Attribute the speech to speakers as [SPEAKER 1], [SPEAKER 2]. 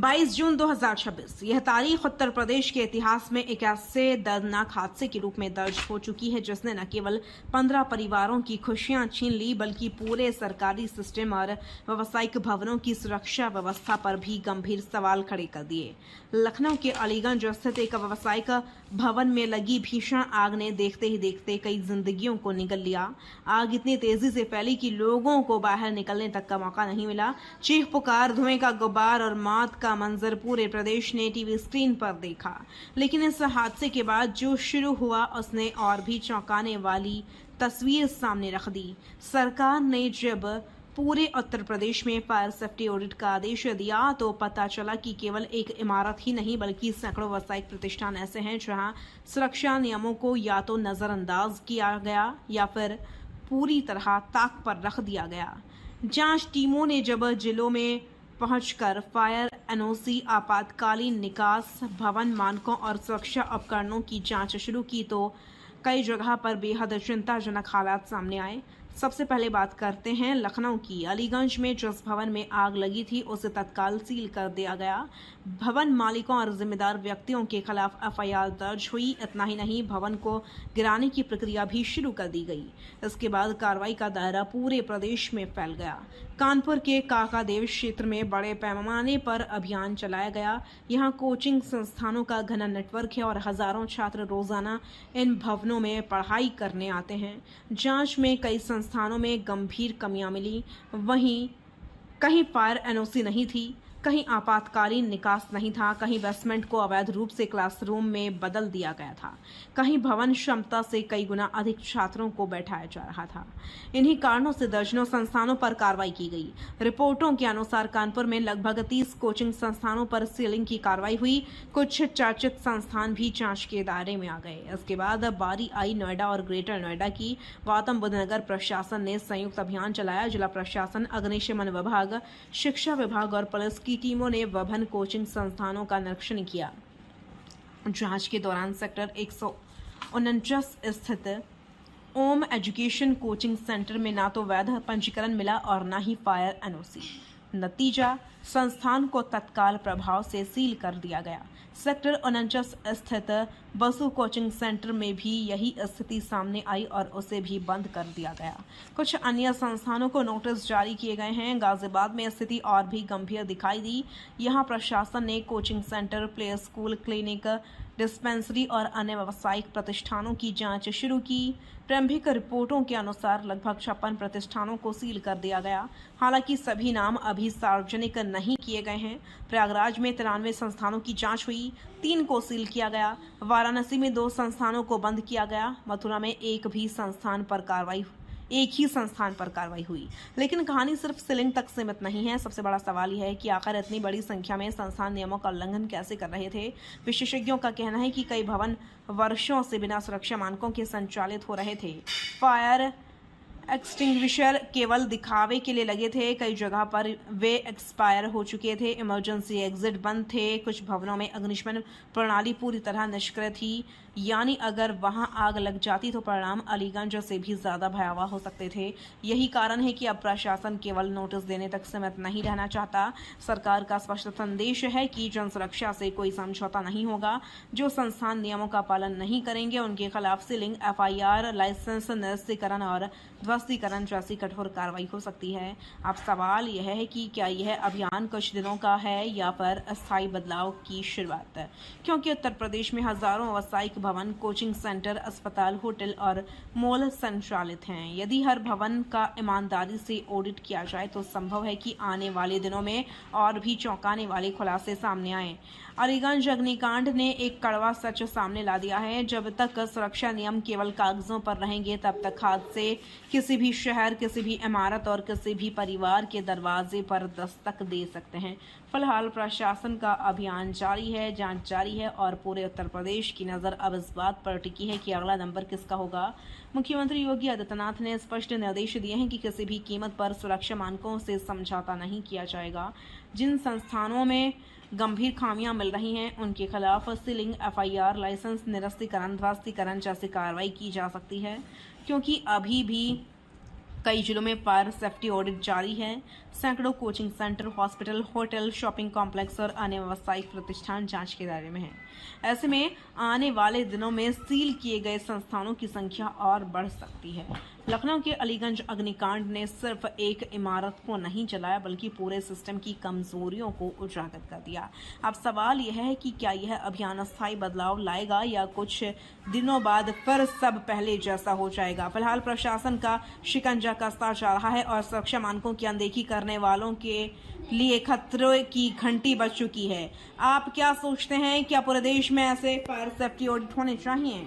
[SPEAKER 1] 22 जून 2026 यह तारीख उत्तर प्रदेश के इतिहास में एक ऐसे दर्दनाक हादसे के रूप में दर्ज हो चुकी है जिसने न केवल 15 परिवारों की खुशियां छीन ली बल्कि पूरे सरकारी सिस्टम और व्यावसायिक भवनों की सुरक्षा व्यवस्था पर भी गंभीर सवाल खड़े कर दिए। लखनऊ के अलीगंज स्थित एक व्यावसायिक भवन में लगी भीषण आग ने देखते ही देखते कई जिंदगियों को निगल लिया। आग इतनी तेजी से फैली कि लोगों को बाहर निकलने तक का मौका नहीं मिला। चीख पुकार, धुएं का गुब्बार और मौत का मंजर पूरे प्रदेश ने टीवी स्क्रीन पर देखा। लेकिन इस हादसे के बाद जो शुरू हुआ उसने और भी चौंकाने वाली तस्वीर सामने रख दी। सरकार ने जब पूरे उत्तर प्रदेश में फायर सेफ्टी ऑडिट का आदेश दिया तो पता चला कि केवल एक इमारत ही नहीं बल्कि सैकड़ों व्यावसायिक प्रतिष्ठान ऐसे हैं जहां सुरक्षा नियमों को या तो नजरअंदाज किया गया या फिर पूरी तरह ताक पर रख दिया गया। जांच टीमों ने जब जिलों में पहुंचकर फायर एनओसी, आपातकालीन निकास, भवन मानकों और सुरक्षा उपकरणों की जांच शुरू की तो कई जगह पर बेहद चिंताजनक हालात सामने आए। सबसे पहले बात करते हैं लखनऊ की। अलीगंज में जिस भवन में आग लगी थी उसे तत्काल सील कर दिया गया। भवन मालिकों और जिम्मेदार व्यक्तियों के खिलाफ एफआईआर दर्ज हुई। इतना ही नहीं, भवन को गिराने की प्रक्रिया भी शुरू कर दी गई। इसके बाद कार्रवाई का दायरा पूरे प्रदेश में फैल गया। कानपुर के काकादेव क्षेत्र में बड़े पैमाने पर अभियान चलाया गया। यहाँ कोचिंग संस्थानों का घना नेटवर्क है और हजारों छात्र रोजाना इन भवनों में पढ़ाई करने आते हैं। जांच में कई संस्थानों में गंभीर कमियां मिली। वहीं कहीं फायर एनओसी नहीं थी, कहीं आपातकालीन निकास नहीं था, कहीं बेसमेंट को अवैध रूप से क्लासरूम में बदल दिया गया था, कहीं भवन क्षमता से कई गुना अधिक छात्रों को बैठाया जा रहा था। इन्हीं कारणों से दर्जनों संस्थानों पर कार्रवाई की गई। रिपोर्टों के अनुसार कानपुर में लगभग 30 कोचिंग संस्थानों पर सीलिंग की कार्रवाई हुई। कुछ चर्चित संस्थान भी जांच के दायरे में आ गए। इसके बाद बारी आई नोएडा और ग्रेटर नोएडा की। गौतम बुद्ध नगर प्रशासन ने संयुक्त अभियान चलाया। जिला प्रशासन, अग्निशमन विभाग, शिक्षा विभाग और पुलिस की टीमों ने विभिन्न कोचिंग संस्थानों का निरीक्षण किया। जांच के दौरान सेक्टर 149 स्थित ओम एजुकेशन कोचिंग सेंटर में ना तो वैध पंजीकरण मिला और ना ही फायर एनओसी। नतीजा, संस्थान को तत्काल प्रभाव से सील कर दिया गया। सेक्टर 49 स्थित बसु कोचिंग सेंटर में भी यही स्थिति सामने आई और उसे भी बंद कर दिया गया। कुछ अन्य संस्थानों को नोटिस जारी किए गए हैं। गाजियाबाद में स्थिति और भी गंभीर दिखाई दी। यहाँ प्रशासन ने coaching centre, play school, clinic, dispensary और अन्य व्यावसायिक प्रतिष्ठानों की जांच शुरू की। प्रारंभिक रिपोर्टों के अनुसार लगभग 56 प्रतिष्ठानों को सील कर दिया गया। हालांकि सभी नाम अभी सार्वजनिक नहीं किए गए हैं। प्रयागराज में 93 संस्थानों की जांच हुई, 3 को सील किया गया। वाराणसी में 2 संस्थानों को बंद किया गया। मथुरा में एक ही संस्थान पर कार्रवाई हुई। लेकिन कहानी सिर्फ सीलिंग तक सीमित नहीं है। सबसे बड़ा सवाल यह है कि आखिर इतनी बड़ी संख्या में संस्थान नियमों का उल्लंघन कैसे कर रहे थे। विशेषज्ञों का कहना है कि कई भवन वर्षों से बिना सुरक्षा मानकों के संचालित हो रहे थे। फायर एक्सटिंग्विशर केवल दिखावे के लिए लगे थे। कई जगह पर वे एक्सपायर हो चुके थे। इमरजेंसी एग्जिट बंद थे। कुछ भवनों में अग्निशमन प्रणाली पूरी तरह निष्क्रिय थी। यानी अगर वहां आग लग जाती तो परिणाम अलीगंज से भी ज्यादा भयावह हो सकते थे। यही कारण है कि अब प्रशासन केवल नोटिस देने तक सीमित नहीं रहना चाहता। सरकार का स्पष्ट संदेश है कि जन सुरक्षा से कोई समझौता नहीं होगा। जो संस्थान नियमों का पालन नहीं करेंगे उनके खिलाफ सीलिंग, एफआईआर, लाइसेंस निरस्तीकरण और ध्वस्तीकरण जैसी कठोर कार्रवाई हो सकती है। अब सवाल यह है कि क्या यह अभियान कुछ दिनों का है या फिर अस्थायी बदलाव की शुरुआत, क्योंकि उत्तर प्रदेश में हजारों व्यावसायिक भवन, कोचिंग सेंटर, अस्पताल, होटल और मॉल संचालित हैं। यदि हर भवन का ईमानदारी से ऑडिट किया जाए तो संभव है कि आने वाले दिनों में और भी चौंकाने वाले खुलासे सामने आए। अलीगंज अग्निकांड ने एक कड़वा सच सामने ला दिया है। जब तक सुरक्षा नियम केवल कागजों पर रहेंगे तब तक हादसे किसी भी शहर, किसी भी इमारत और किसी भी परिवार के दरवाजे पर दस्तक दे सकते हैं। फिलहाल प्रशासन का अभियान जारी है, जांच जारी है और पूरे उत्तर प्रदेश की नजर अब इस बात पर टिकी है कि अगला नंबर किसका होगा। मुख्यमंत्री योगी आदित्यनाथ ने स्पष्ट निर्देश दिए हैं कि किसी भी कीमत पर सुरक्षा मानकों से समझौता नहीं किया जाएगा। जिन संस्थानों में गंभीर खामियां मिल रही हैं उनके खिलाफ सीलिंग, एफआईआर, लाइसेंस निरस्तीकरण, ध्वस्तीकरण जैसी कार्रवाई की जा सकती है, क्योंकि अभी भी कई जिलों में फायर सेफ्टी ऑडिट जारी है। सैकड़ों coaching centre, hospital, hotel, shopping complex और अन्य व्यावसायिक प्रतिष्ठान जांच के दायरे में हैं। ऐसे में आने वाले दिनों में सील किए गए संस्थानों की संख्या और बढ़ सकती है। लखनऊ के अलीगंज अग्निकांड ने सिर्फ एक इमारत को नहीं जलाया बल्कि पूरे सिस्टम की कमजोरियों को उजागर कर दिया। अब सवाल यह है कि क्या यह अभियान अस्थायी बदलाव लाएगा या कुछ दिनों बाद फिर सब पहले जैसा हो जाएगा। फिलहाल प्रशासन का शिकंजा कसता जा रहा है और सुरक्षा मानकों की अनदेखी करने वालों के लिए खतरे की घंटी बज चुकी है। आप क्या सोचते हैं, क्या पूरे देश में ऐसे फायर सेफ्टी ऑडिट होने चाहिए?